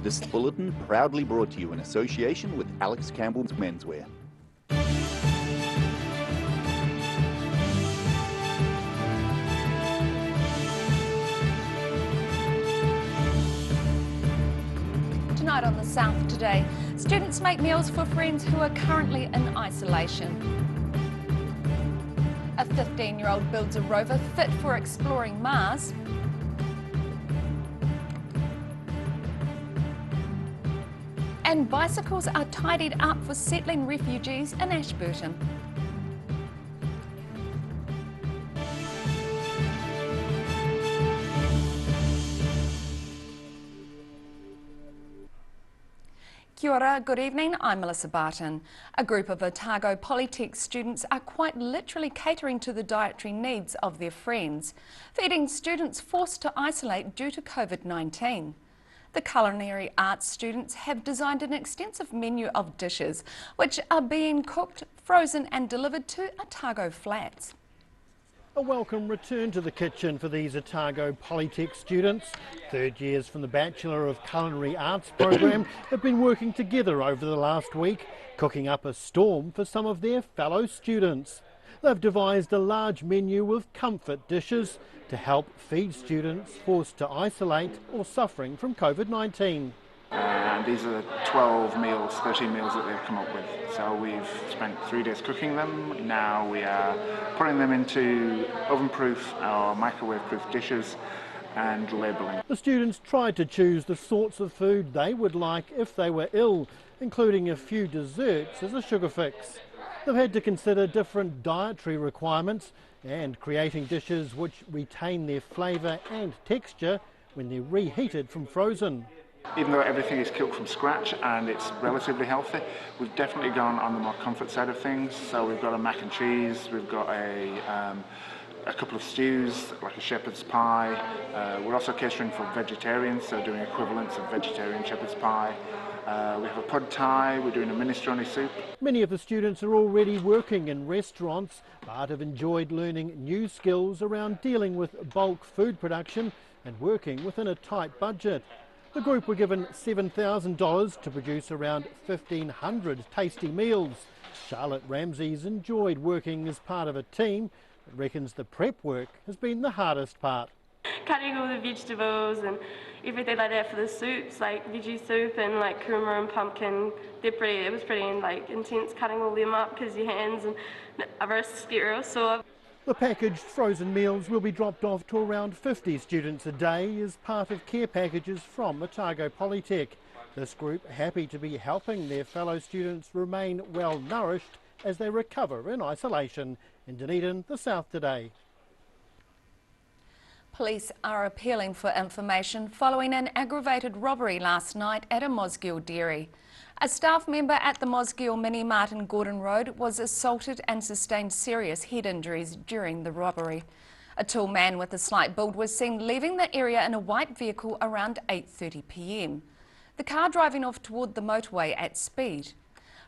This bulletin proudly brought to you in association with Alex Campbell's Menswear. Tonight on the South Today, students make meals for friends who are currently in isolation. A 15-year-old builds a rover fit for exploring Mars. And bicycles are tidied up for settling refugees in Ashburton. Kia ora, good evening, I'm Melissa Barton. A group of Otago Polytech students are quite literally catering to the dietary needs of their friends, feeding students forced to isolate due to COVID-19. The culinary arts students have designed an extensive menu of dishes which are being cooked, frozen and delivered to Otago flats. A welcome return to the kitchen for these Otago Polytech students. Third years from the Bachelor of Culinary Arts program have been working together over the last week, cooking up a storm for some of their fellow students. They've devised a large menu of comfort dishes to help feed students forced to isolate or suffering from COVID-19. These are 12 meals, 13 meals that they've come up with. So we've spent 3 days cooking them. Now we are putting them into oven-proof or microwave-proof dishes and labelling. The students tried to choose the sorts of food they would like if they were ill, including a few desserts as a sugar fix. They've had to consider different dietary requirements and creating dishes which retain their flavour and texture when they're reheated from frozen. Even though everything is cooked from scratch and it's relatively healthy, we've definitely gone on the more comfort side of things. So we've got a mac and cheese, we've got a couple of stews, like a shepherd's pie. We're also catering for vegetarians, so doing equivalents of vegetarian shepherd's pie. We have a pad thai, we're doing a minestrone soup. Many of the students are already working in restaurants, but have enjoyed learning new skills around dealing with bulk food production and working within a tight budget. The group were given $7,000 to produce around 1,500 tasty meals. Charlotte Ramsey's enjoyed working as part of a team, but reckons the prep work has been the hardest part. Cutting all the vegetables and everything like that for the soups, like veggie soup and like kurma and pumpkin. It was pretty like intense cutting all them up because your hands and wrists get real sore. The packaged frozen meals will be dropped off to around 50 students a day as part of care packages from Otago Polytech. This group happy to be helping their fellow students remain well nourished as they recover in isolation. In Dunedin, the South Today. Police are appealing for information following an aggravated robbery last night at a Mosgiel dairy. A staff member at the Mosgiel Mini Mart in Gordon Road was assaulted and sustained serious head injuries during the robbery. A tall man with a slight build was seen leaving the area in a white vehicle around 8:30 p.m. The car driving off toward the motorway at speed.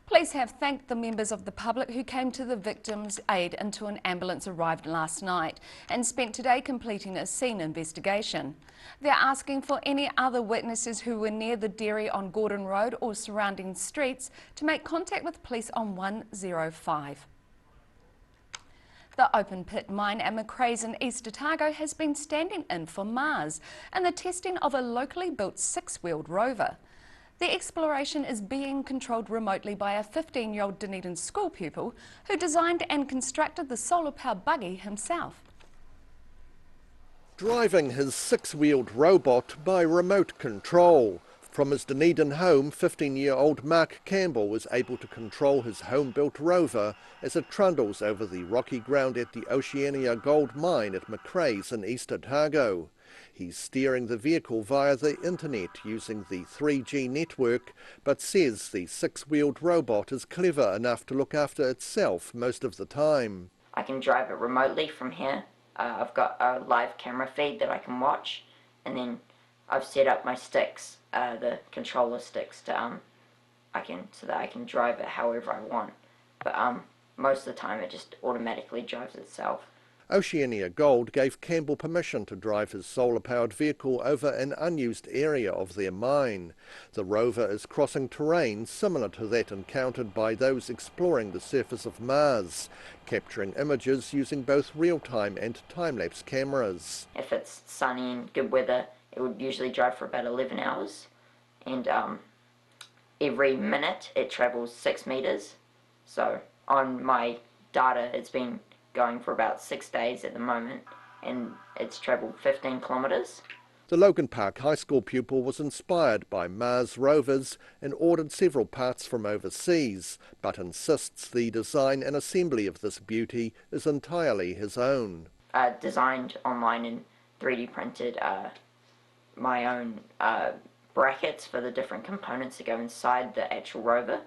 Police have thanked the members of the public who came to the victim's aid until an ambulance arrived last night and spent today completing a scene investigation. They're asking for any other witnesses who were near the dairy on Gordon Road or surrounding streets to make contact with police on 105. The open pit mine at Macraes in East Otago has been standing in for Mars and the testing of a locally built 6-wheeled rover. The exploration is being controlled remotely by a 15-year-old Dunedin school pupil who designed and constructed the solar-powered buggy himself. Driving his 6-wheeled robot by remote control. From his Dunedin home, 15-year-old Mark Campbell was able to control his home-built rover as it trundles over the rocky ground at the Oceania Gold Mine at Macraes in East Otago. He's steering the vehicle via the internet using the 3G network, but says the 6-wheeled robot is clever enough to look after itself most of the time. I can drive it remotely from here. I've got a live camera feed that I can watch, and then I've set up my sticks, the controller sticks, to so that I can drive it however I want. But most of the time it just automatically drives itself. Oceania Gold gave Campbell permission to drive his solar-powered vehicle over an unused area of their mine. The rover is crossing terrain similar to that encountered by those exploring the surface of Mars, capturing images using both real-time and time-lapse cameras. If it's sunny and good weather, it would usually drive for about 11 hours, and every minute it travels 6 meters. So on my data, it's been going for about 6 days at the moment, and it's travelled 15 kilometres. The Logan Park High School pupil was inspired by Mars rovers and ordered several parts from overseas, but insists the design and assembly of this beauty is entirely his own. Designed online and 3D printed my own brackets for the different components that go inside the actual rover.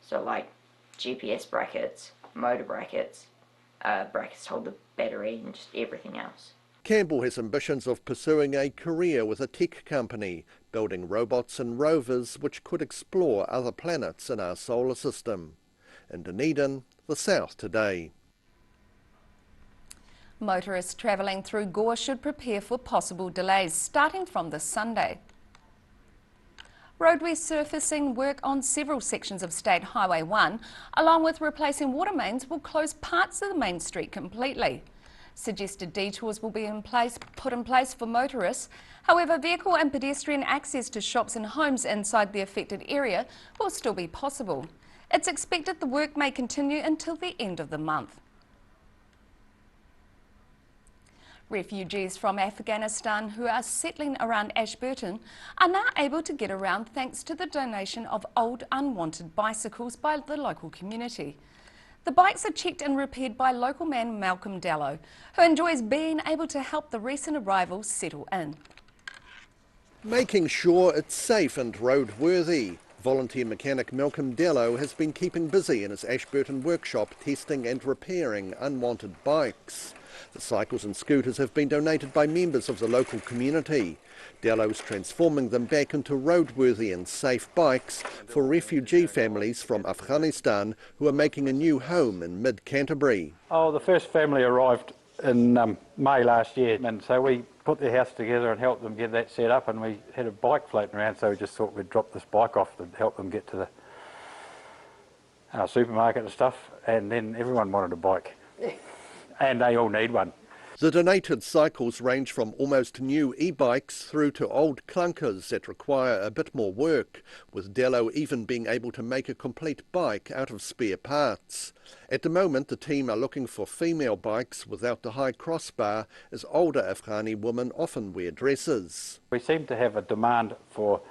So like GPS brackets, motor brackets, brackets to hold the battery, and just everything else. Campbell has ambitions of pursuing a career with a tech company, building robots and rovers which could explore other planets in our solar system. In Dunedin, the South Today. Motorists travelling through Gore should prepare for possible delays starting from this Sunday. Road resurfacing work on several sections of State Highway 1, along with replacing water mains, will close parts of the main street completely. Suggested detours will be put in place for motorists. However, vehicle and pedestrian access to shops and homes inside the affected area will still be possible. It's expected the work may continue until the end of the month. Refugees from Afghanistan who are settling around Ashburton are now able to get around thanks to the donation of old unwanted bicycles by the local community. The bikes are checked and repaired by local man Malcolm Dello, who enjoys being able to help the recent arrivals settle in. Making sure it's safe and roadworthy. Volunteer mechanic Malcolm Dello has been keeping busy in his Ashburton workshop testing and repairing unwanted bikes. The cycles and scooters have been donated by members of the local community. Dello's transforming them back into roadworthy and safe bikes for refugee families from Afghanistan who are making a new home in mid-Canterbury. Oh, the first family arrived in May last year, and so we put their house together and helped them get that set up, and we had a bike floating around, so we just thought we'd drop this bike off to help them get to the supermarket and stuff, and then everyone wanted a bike. And they all need one. The donated cycles range from almost new e-bikes through to old clunkers that require a bit more work, with Dello even being able to make a complete bike out of spare parts. At the moment, the team are looking for female bikes without the high crossbar, as older Afghani women often wear dresses. We seem to have a demand for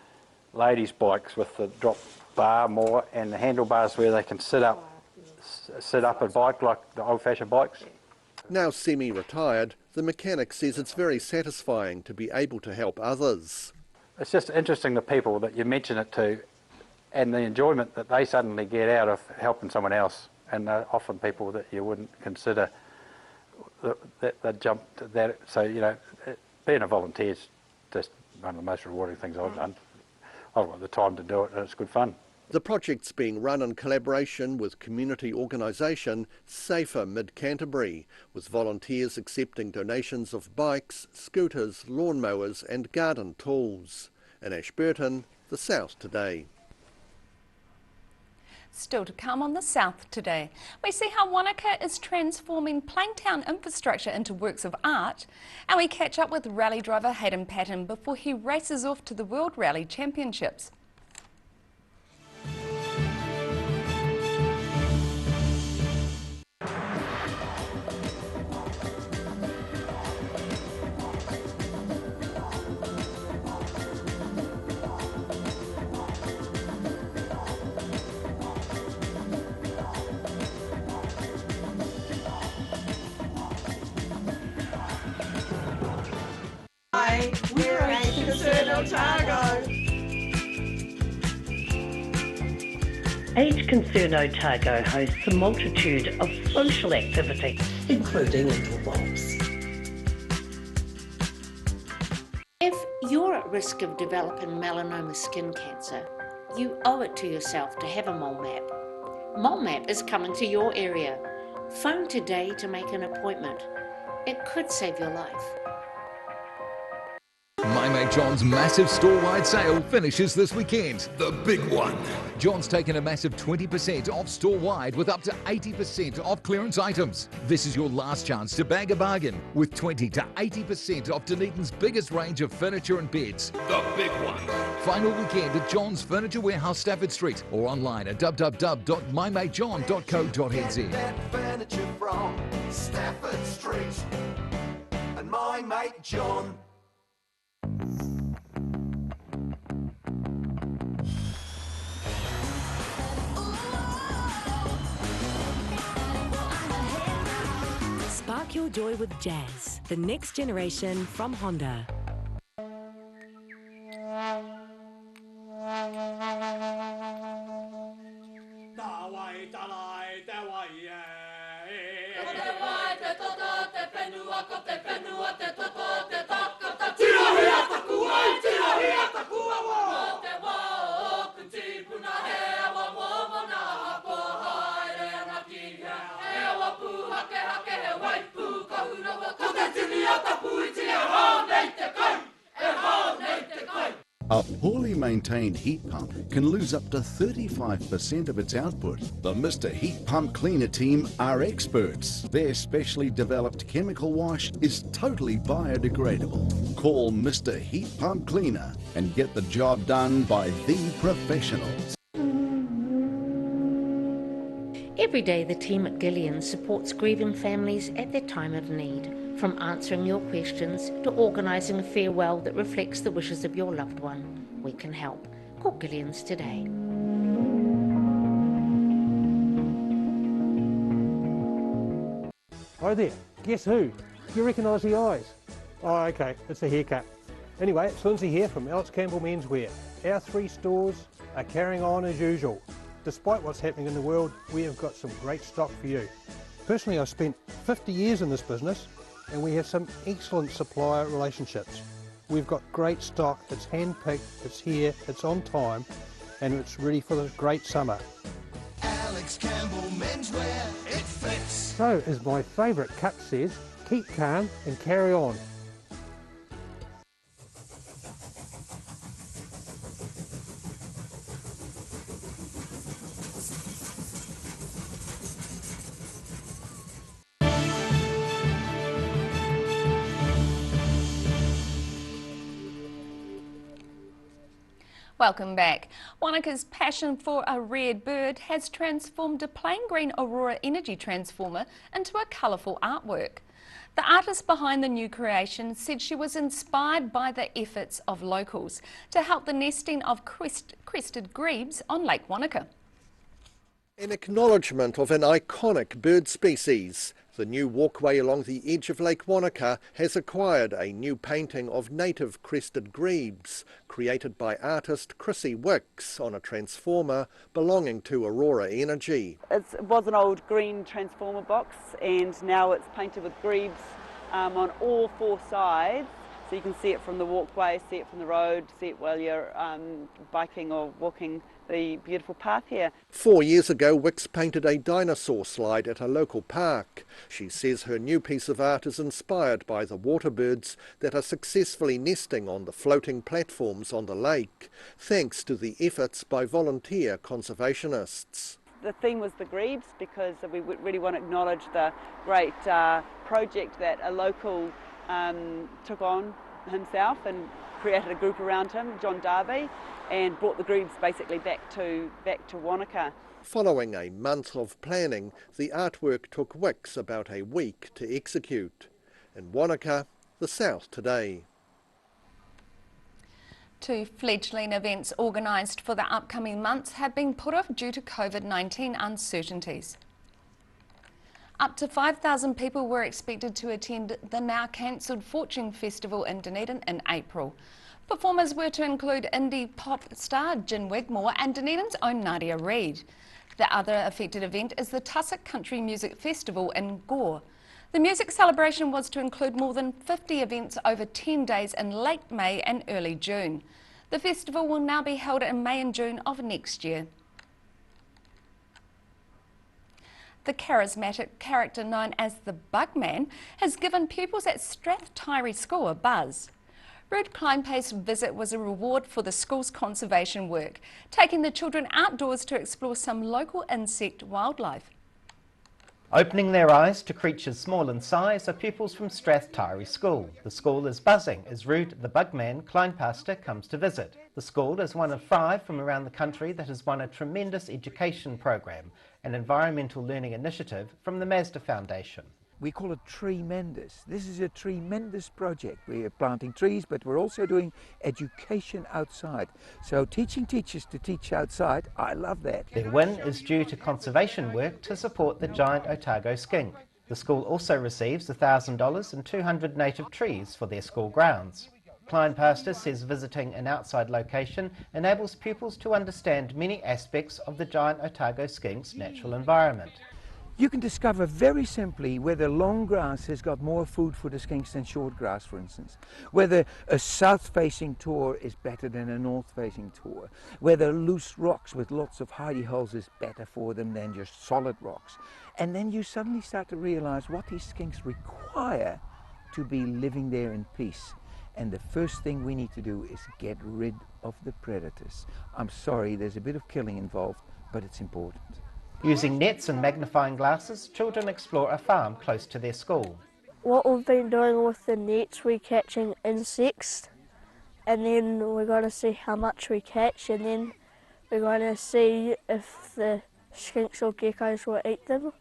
ladies' bikes with the drop bar more and the handlebars where they can sit up a bike like the old-fashioned bikes. Now semi-retired, the mechanic says it's very satisfying to be able to help others. It's just interesting the people that you mention it to and the enjoyment that they suddenly get out of helping someone else, and often people that you wouldn't consider that jump to that. So, you know, being a volunteer is just one of the most rewarding things I've done. I've got the time to do it and it's good fun. The project's being run in collaboration with community organisation Safer Mid-Canterbury, with volunteers accepting donations of bikes, scooters, lawnmowers and garden tools. In Ashburton, the South Today. Still to come on the South Today, we see how Wanaka is transforming Plaintown infrastructure into works of art, and we catch up with rally driver Hayden Padden before he races off to the World Rally Championships. We're a concern Otago. Age Concern Otago hosts a multitude of social activities, Including indoor walks. If you're at risk of developing melanoma skin cancer, you owe it to yourself to have a mole map. Mole map is coming to your area. Phone today to make an appointment. It could save your life. My Mate John's massive store-wide sale finishes this weekend. The big one. John's taken a massive 20% off store-wide with up to 80% off clearance items. This is your last chance to bag a bargain with 20 to 80% off Dunedin's biggest range of furniture and beds. The big one. Final weekend at John's Furniture Warehouse, Stafford Street, or online at www.mymatejohn.co.nz. Get that furniture from Stafford Street and My Mate John. Spark your joy with jazz, the next generation from Honda. A poorly maintained heat pump can lose up to 35% of its output. The Mr. Heat Pump Cleaner team are experts. Their specially developed chemical wash is totally biodegradable. Call Mr. Heat Pump Cleaner and get the job done by the professionals. Every day the team at Gillian supports grieving families at their time of need, from answering your questions to organising a farewell that reflects the wishes of your loved one. We can help. Call Gillian's today. Hi there, guess who? Do you recognise the eyes? Oh, okay, it's a haircut. Anyway, it's Lindsay here from Alex Campbell Menswear. Our 3 stores are carrying on as usual. Despite what's happening in the world, we have got some great stock for you. Personally, I've spent 50 years in this business and we have some excellent supplier relationships. We've got great stock, it's hand-picked, it's here, it's on time, and it's ready for this great summer. Alex Campbell Menswear, it fits. So, as my favourite cut says, keep calm and carry on. Welcome back. Wanaka's passion for a rare bird has transformed a plain green Aurora energy transformer into a colourful artwork. The artist behind the new creation said she was inspired by the efforts of locals to help the nesting of crested grebes on Lake Wanaka. In acknowledgement of an iconic bird species, the new walkway along the edge of Lake Wanaka has acquired a new painting of native crested grebes, created by artist Chrissy Wicks on a transformer belonging to Aurora Energy. It was an old green transformer box and now it's painted with grebes on all 4 sides. So you can see it from the walkway, see it from the road, see it while you're biking or walking the beautiful path here. 4 years ago, Wicks painted a dinosaur slide at a local park. She says her new piece of art is inspired by the water birds that are successfully nesting on the floating platforms on the lake, thanks to the efforts by volunteer conservationists. The theme was the grebes because we really want to acknowledge the great project that a local took on himself and created a group around him, John Darby, and brought the grebes basically back to Wanaka. Following a month of planning, the artwork took Wicks about a week to execute. In Wanaka, the South today. 2 fledgling events organised for the upcoming months have been put off due to COVID-19 uncertainties. Up to 5,000 people were expected to attend the now cancelled Fortune Festival in Dunedin in April. Performers were to include indie pop star Jen Wigmore and Dunedin's own Nadia Reid. The other affected event is the Tussock Country Music Festival in Gore. The music celebration was to include more than 50 events over 10 days in late May and early June. The festival will now be held in May and June of next year. The charismatic character known as the Bugman has given pupils at Strathtyre School a buzz. Rude Kleinpace's visit was a reward for the school's conservation work, taking the children outdoors to explore some local insect wildlife. Opening their eyes to creatures small in size are pupils from Strathtyre School. The school is buzzing as Rude the Bugman Kleinpaste comes to visit. The school is one of 5 from around the country that has won a tremendous education program, an environmental learning initiative from the Mazda Foundation. We call it Tremendous. This is a tremendous project. We are planting trees, but we're also doing education outside. So teaching teachers to teach outside, I love that. Their win is due to conservation work to support the giant Otago skink. The school also receives $1,000 and 200 native trees for their school grounds. Kleinpaste says visiting an outside location enables pupils to understand many aspects of the giant Otago skink's natural environment. You can discover very simply whether long grass has got more food for the skinks than short grass, for instance. Whether a south-facing tor is better than a north-facing tor. Whether loose rocks with lots of hidey holes is better for them than just solid rocks. And then you suddenly start to realize what these skinks require to be living there in peace. And the first thing we need to do is get rid of the predators. I'm sorry, there's a bit of killing involved, but it's important. Using nets and magnifying glasses, children explore a farm close to their school. What we've been doing with the nets, we're catching insects, and then we're going to see how much we catch, and then we're going to see if the skinks or geckos will eat them.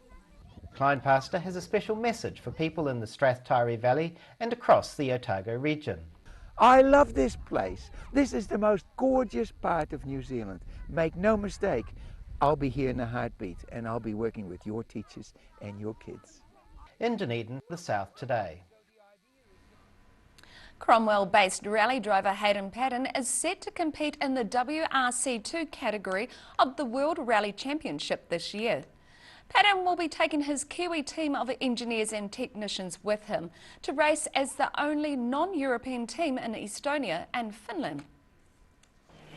Kleinpaste has a special message for people in the Strathtyre Valley and across the Otago region. I love this place. This is the most gorgeous part of New Zealand. Make no mistake, I'll be here in a heartbeat, and I'll be working with your teachers and your kids. In Dunedin, the South Today. Cromwell-based rally driver Hayden Padden is set to compete in the WRC2 category of the World Rally Championship this year. Padden will be taking his Kiwi team of engineers and technicians with him to race as the only non-European team in Estonia and Finland.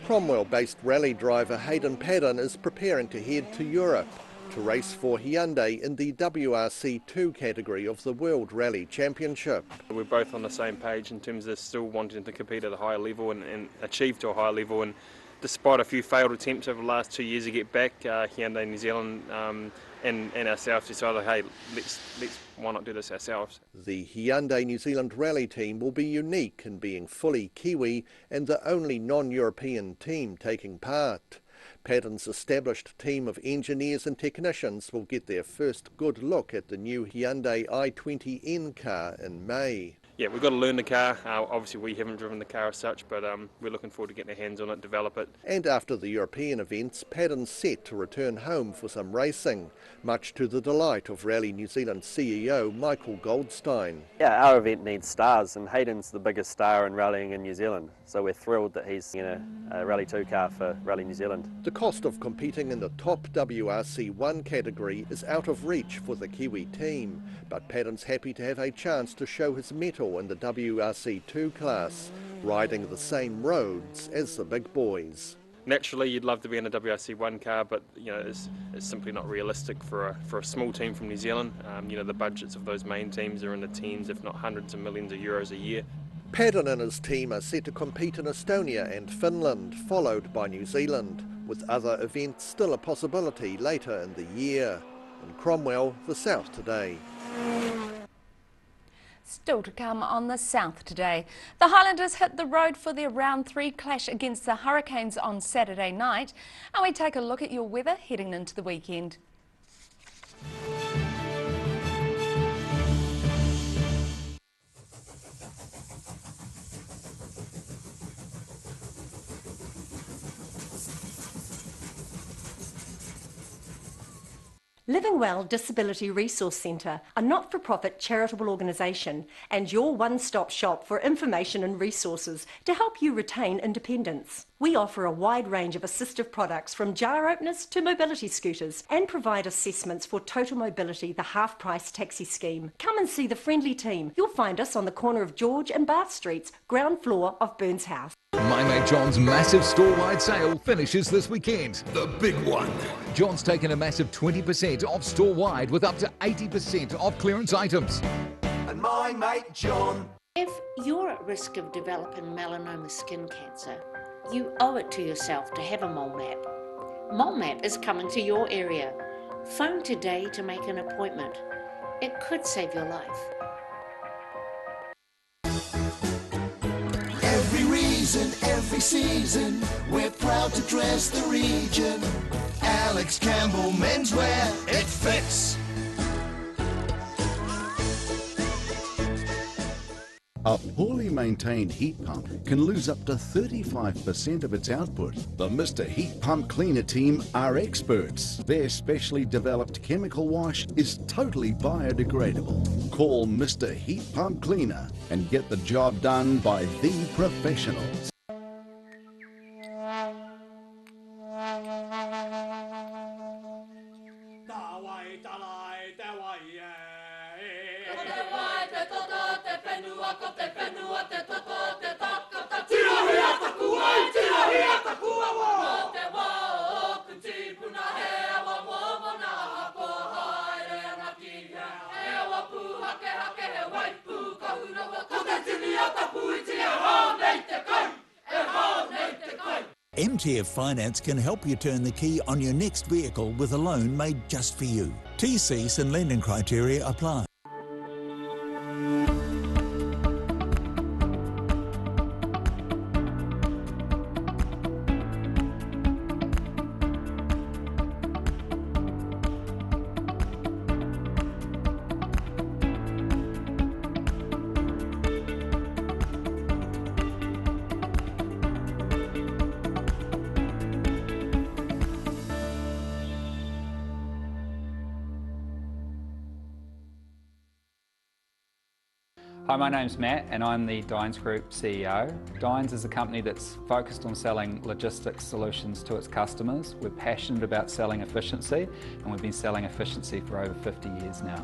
Cromwell-based rally driver Hayden Padden is preparing to head to Europe to race for Hyundai in the WRC2 category of the World Rally Championship. We're both on the same page in terms of still wanting to compete at a higher level and achieve to a higher level, and despite a few failed attempts over the last 2 years to get back, Hyundai New Zealand and ourselves decided, hey, let's why not do this ourselves. The Hyundai New Zealand rally team will be unique in being fully Kiwi and the only non-European team taking part. Padden's established team of engineers and technicians will get their first good look at the new Hyundai i20N car in May. Yeah, we've got to learn the car. Obviously we haven't driven the car as such, but we're looking forward to getting our hands on it, develop it. And after the European events, Padden's set to return home for some racing, much to the delight of Rally New Zealand CEO Michael Goldstein. Yeah, our event needs stars, and Hayden's the biggest star in rallying in New Zealand, so we're thrilled that he's in a Rally 2 car for Rally New Zealand. The cost of competing in the top WRC1 category is out of reach for the Kiwi team, but Padden's happy to have a chance to show his mettle in the WRC2 class, riding the same roads as the big boys. Naturally, you'd love to be in a WRC1 car, but it's simply not realistic for a small team from New Zealand. The budgets of those main teams are in the tens, if not hundreds of millions of euros a year. Padden and his team are set to compete in Estonia and Finland, followed by New Zealand, with other events still a possibility later in the year. In Cromwell, the South Today. Still to come on the South Today. The Highlanders hit the road for their round 3 clash against the Hurricanes on Saturday night, and we take a look at your weather heading into the weekend. Living Well Disability Resource Centre, a not-for-profit charitable organisation and your one-stop shop for information and resources to help you retain independence. We offer a wide range of assistive products from jar openers to mobility scooters and provide assessments for Total Mobility, the half-price taxi scheme. Come and see the friendly team. You'll find us on the corner of George and Bath Streets, ground floor of Burns House. My mate John's massive store-wide sale finishes this weekend. The big one. John's taken a massive 20% off store-wide with up to 80% off clearance items. And my mate John. If you're at risk of developing melanoma skin cancer, you owe it to yourself to have a mole map. Mole map is coming to your area. Phone today to make an appointment. It could save your life. Every reason, every season, we're proud to dress the region. Alex Campbell menswear, it fits. A poorly maintained heat pump can lose up to 35% of its output. The Mr. Heat Pump Cleaner team are experts. Their specially developed chemical wash is totally biodegradable. Call Mr. Heat Pump Cleaner and get the job done by the professionals. MTF Finance can help you turn the key on your next vehicle with a loan made just for you. TCs and lending criteria apply. Hi, my name's Matt and I'm the Dines Group CEO. Dines is a company that's focused on selling logistics solutions to its customers. We're passionate about selling efficiency and we've been selling efficiency for over 50 years now.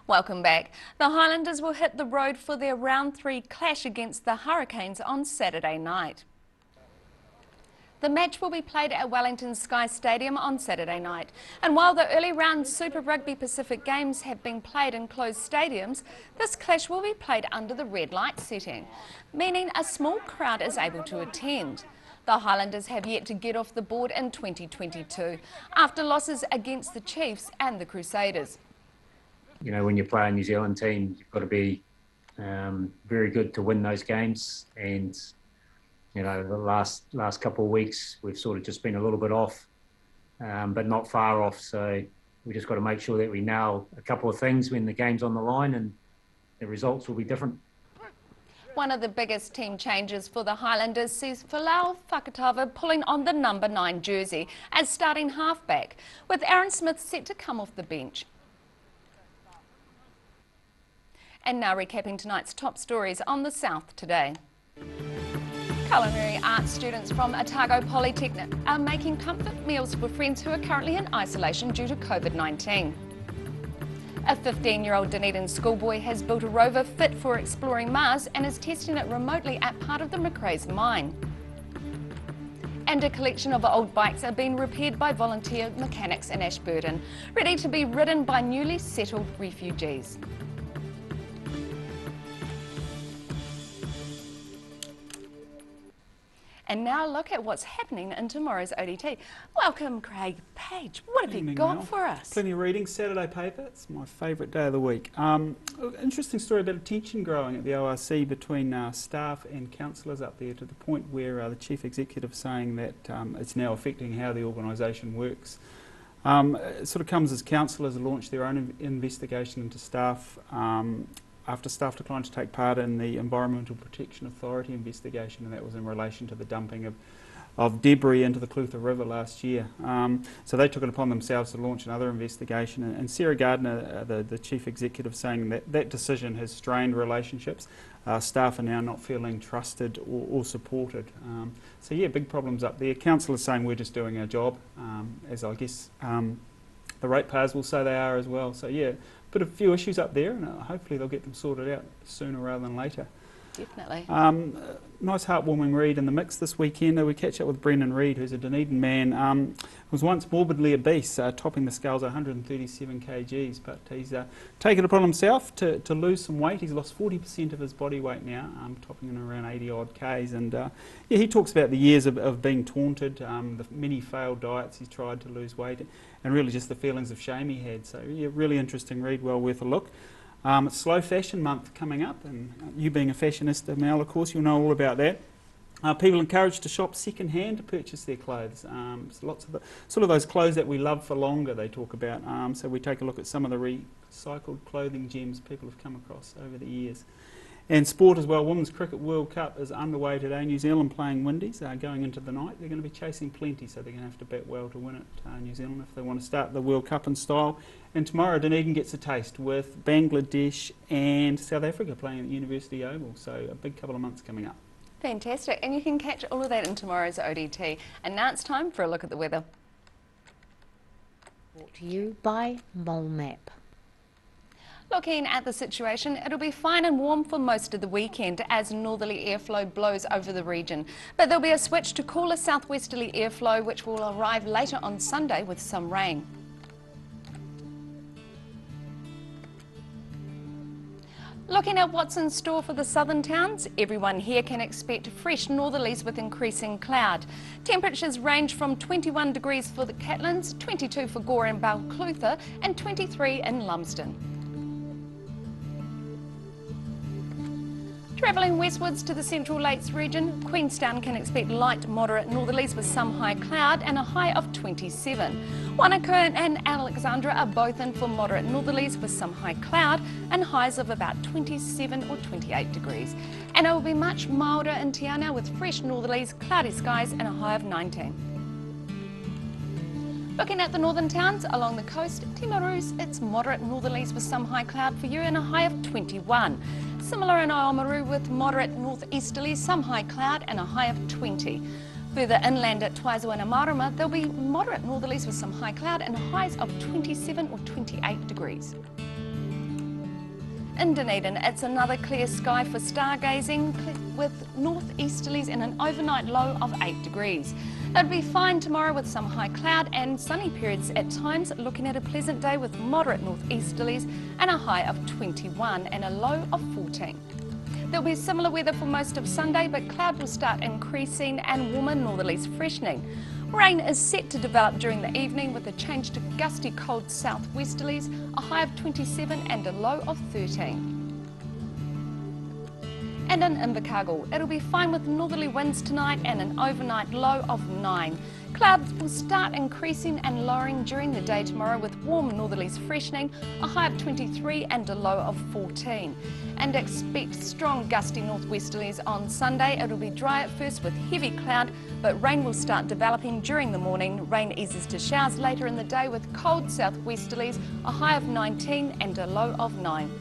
Welcome back. The Highlanders will hit the road for their round 3 clash against the Hurricanes on Saturday night. The match will be played at Wellington Sky Stadium on Saturday night. And while the early round Super Rugby Pacific games have been played in closed stadiums, this clash will be played under the red light setting, meaning a small crowd is able to attend. The Highlanders have yet to get off the board in 2022 after losses against the Chiefs and the Crusaders. You know, when you play a New Zealand team, you've got to be very good to win those games. And, you know, the last couple of weeks, we've sort of just been a little bit off, but not far off. So we just got to make sure that we nail a couple of things when the game's on the line and the results will be different. One of the biggest team changes for the Highlanders sees Folau Fakatava pulling on the number 9 jersey as starting halfback, with Aaron Smith set to come off the bench. And now recapping tonight's top stories on the South today. Culinary arts students from Otago Polytechnic are making comfort meals for friends who are currently in isolation due to COVID-19. A 15-year-old Dunedin schoolboy has built a rover fit for exploring Mars and is testing it remotely at part of the Macraes mine. And a collection of old bikes are being repaired by volunteer mechanics in Ashburton, ready to be ridden by newly settled refugees. And now look at what's happening in tomorrow's ODT. Welcome, Craig Page. What have you got for us? Plenty of reading. Saturday paper. It's my favourite day of the week. Interesting story about tension growing at the ORC between staff and councillors up there, to the point where the chief executive saying that it's now affecting how the organisation works. It sort of comes as councillors launch their own investigation into staff after staff declined to take part in the Environmental Protection Authority investigation, and that was in relation to the dumping of debris into the Clutha River last year. So they took it upon themselves to launch another investigation, and Sarah Gardner, the chief executive, saying that that decision has strained relationships. Staff are now not feeling trusted or supported. So yeah, big problems up there. Councillors saying we're just doing our job, as I guess the ratepayers will say they are as well. So yeah, but a few issues up there, and hopefully they'll get them sorted out sooner rather than later. Definitely. Nice heartwarming read in the mix this weekend. We catch up with Brendan Reid, who's a Dunedin man. Was once morbidly obese, topping the scales at 137 kgs, but he's taken it upon himself to lose some weight. He's lost 40% of his body weight now, topping in around 80 odd k's. And yeah, he talks about the years of being taunted, the many failed diets he's tried to lose weight, and really just the feelings of shame he had. So yeah, really interesting read, well worth a look. It's Slow Fashion Month coming up, and you being a fashionista, Mel, of course, you'll know all about that. People encouraged to shop second hand to purchase their clothes. Lots of sort of those clothes that we love for longer, they talk about. So we take a look at some of the recycled clothing gems people have come across over the years. And sport as well. Women's Cricket World Cup is underway today. New Zealand playing Windies going into the night. They're going to be chasing plenty, so they're going to have to bat well to win it, New Zealand, if they want to start the World Cup in style. And tomorrow Dunedin gets a taste with Bangladesh and South Africa playing at the University Oval. So a big couple of months coming up. Fantastic. And you can catch all of that in tomorrow's ODT. And now it's time for a look at the weather. Brought to you by Mole Map. Looking at the situation, it'll be fine and warm for most of the weekend as northerly airflow blows over the region. But there'll be a switch to cooler southwesterly airflow which will arrive later on Sunday with some rain. Looking at what's in store for the southern towns, everyone here can expect fresh northerlies with increasing cloud. Temperatures range from 21 degrees for the Catlins, 22 for Gore and Balclutha, and 23 in Lumsden. Travelling westwards to the Central Lakes region, Queenstown can expect light moderate northerlies with some high cloud and a high of 27. Wanaka and Alexandra are both in for moderate northerlies with some high cloud and highs of about 27 or 28 degrees. And it will be much milder in Te Anau with fresh northerlies, cloudy skies and a high of 19. Looking at the northern towns along the coast, Timaru's, it's moderate northerlies with some high cloud for you and a high of 21. Similar in Aomaru with moderate northeasterlies, some high cloud and a high of 20. Further inland at Taizo and Amarama, there'll be moderate northerlies with some high cloud and highs of 27 or 28 degrees. In Dunedin, it's another clear sky for stargazing with northeasterlies and an overnight low of 8 degrees. It'll be fine tomorrow with some high cloud and sunny periods at times, looking at a pleasant day with moderate northeasterlies and a high of 21 and a low of 14. There'll be similar weather for most of Sunday, but cloud will start increasing and warmer northerlies freshening. Rain is set to develop during the evening with a change to gusty cold southwesterlies, a high of 27 and a low of 13. And in Invercargill, it'll be fine with northerly winds tonight and an overnight low of 9. Clouds will start increasing and lowering during the day tomorrow with warm northerlies freshening, a high of 23 and a low of 14. And expect strong gusty northwesterlies on Sunday. It'll be dry at first with heavy cloud, but rain will start developing during the morning. Rain eases to showers later in the day with cold southwesterlies, a high of 19 and a low of 9.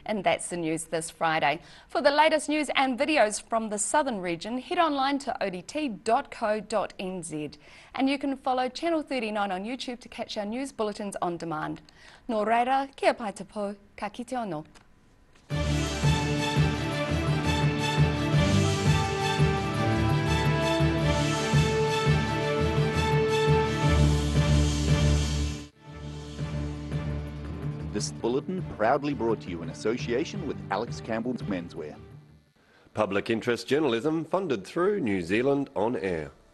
And that's the news this Friday. For the latest news and videos from the southern region, head online to odt.co.nz. And you can follow Channel 39 on YouTube to catch our news bulletins on demand. Nō reira, kia pai te pō, ka kite anō. This bulletin proudly brought to you in association with Alex Campbell's Menswear. Public interest journalism funded through New Zealand On Air.